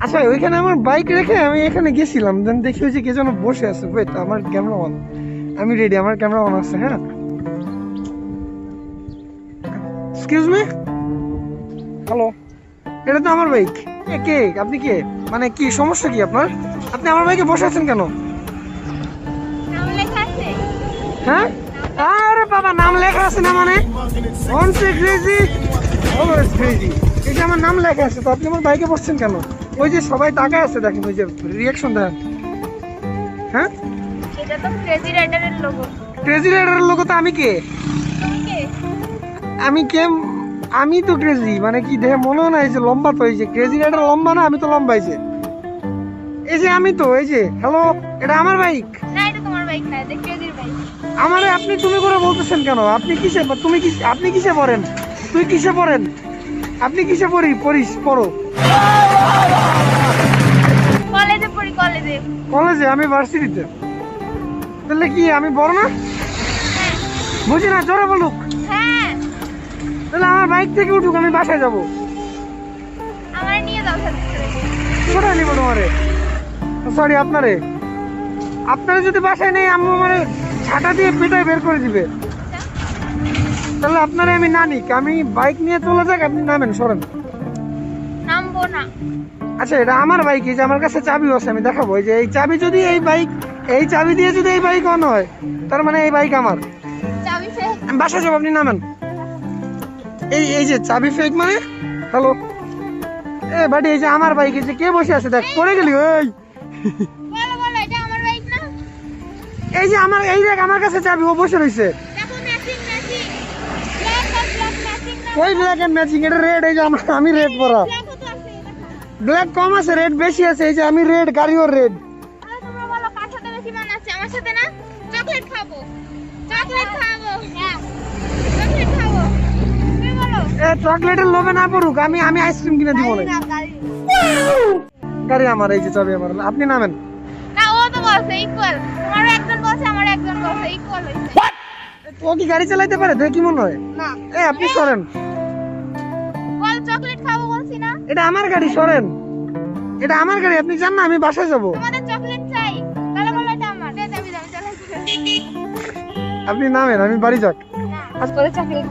আচ্ছা ওইখানে আমার বাইক রেখে আমি এখানে গেছিলাম, দেন দেখি ওই যে কে যেন বসে আছে। ওয়েট, আমার ক্যামেরা অন, আমি রেডি, আমার ক্যামেরা অন আছে। হ্যাঁ, এক্সকিউজ মি, হ্যালো, এটা তো আমার বাইক। কে আপনি? কে মানে কি সমস্যা কি আপনার? আপনি আমার বাইকে বসে আছেন কেন? নাম লেখা আছে? হ্যাঁ, আরে বাবা, নাম লেখা আছে না মানে? once crazy always crazy, এই যে আমার নাম লেখা আছে, তো আপনি আমার বাইকে বসছেন কেন? ওই যে সবাই তাকায় আছে, দেখেন ওই যে রিয়াকশন দেখেন। হ্যাঁ, এটা তো ক্রেজি রাইডারের লোগো। ক্রেজি রাইডারের লোগো তো আমি কে? তুমি কে? আমি কে? আমি তো ক্রেজি মানে কি দেখে মনে হয় না? এই যে লম্বা, তো এই যে ক্রেজি রাইডার লম্বা না, আমি তো লম্বা। এই যে আমি তো, এই যে হ্যালো, এটা আমার বাইক। না, এটা তোমার বাইক না, এটা ক্রেজির বাইক। আমারে আপনি তুমি করে বলতেছেন কেন? আপনি কিসে, তুমি কি, আপনি কিসে পড়েন? তুই কিসে পড়েন? আপনি কিসে পড়ো? কলেজে পড়ি, কলেজে। কলেজে? আমি ভার্সিটিতে। তাহলে কি আমি বড় না? বুঝি না, জোরে বলুক। হ্যাঁ, তাহলে আমার বাইক থেকে উঠুক, আমি বাসায় যাবো। আমার নিয়ে যাও সাথে করে। কোথায় নিবো তোমারে? সরি, আপনারে যদি বাসায় নেই, আম্মু মানে ঝাঁটা দিয়ে পেটায় বের করে দিবে। তাহলে আপনারে আমি না নিক, আমি বাইক নিয়ে চলে যাক, আপনি নামেন, সরেন। নামবো না। আচ্ছা, এটা আমার বাইক, এই যে আমার কাছে চাবিও আছে, আমি দেখাবো। এই যে এই চাবি, যদি এই চাবি দিয়ে যদি এই বাইক অন হয়, তার মানে এই বাইক আমার। চাবি ফেক। আমি বাসা যাবো, আপনি নামেন। এই যে চাবি ফেক মানে? হ্যালো, এ বাড়ি, এই যে আমার বাইক, এই যে কে বসে আছে দেখ, পড়ে গেলি। ওই বলো বলো, এটা আমার বাইক না? এই যে আমার, এই দেখ আমার কাছে চাবি, ও বসে রয়েছে। দেখো, ম্যাচিং ম্যাচিং, ব্ল্যাক আর ব্ল্যাক ম্যাচিং না? ওই ব্ল্যাক এন্ড ম্যাচিং, এটা রেড। এই যে আমি রেড পরা, ব্ল্যাকও তো আছে, দেখো। ব্ল্যাক কম আছে, রেড বেশি আছে। এই যে আমি রেড, গাড়িও রেড। আরে তোমরা বলো কার সাথে বেশি মানাচ্ছে? আমার সাথে না? চকলেট খাবো, চকলেট খাবো। হ্যাঁ, চকলেট খাবো। তুমি বলো। এ চকলেটের লোভে না পড়ুক, আমি আইসক্রিম কিনে দিব না। না, গাড়ি। গাড়ি আমার, এই যে চাবি আমার। আপনি নামেন। না, ও তো বলছে ইকুয়াল। তোমারও একজন বলছে, আমার একজন বলছে, ইকুয়াল হইছে। ও কি গাড়ি চালাইতে পারে? দেখে কি মনে হয়? না, এ আপনি সরেন, বল চকলেট খাবো বলছি না? এটা আমার গাড়ি, সরেন। এটা আমার গাড়ি, আপনি জান না আমি বাসায় যাব। তোমাদের চকলেট চাই? তাহলে বলো এটা আমার। দে, আমি চালাই। আপনি নামেন, আমি বাড়ি যাক। না, আজ করে চকলেট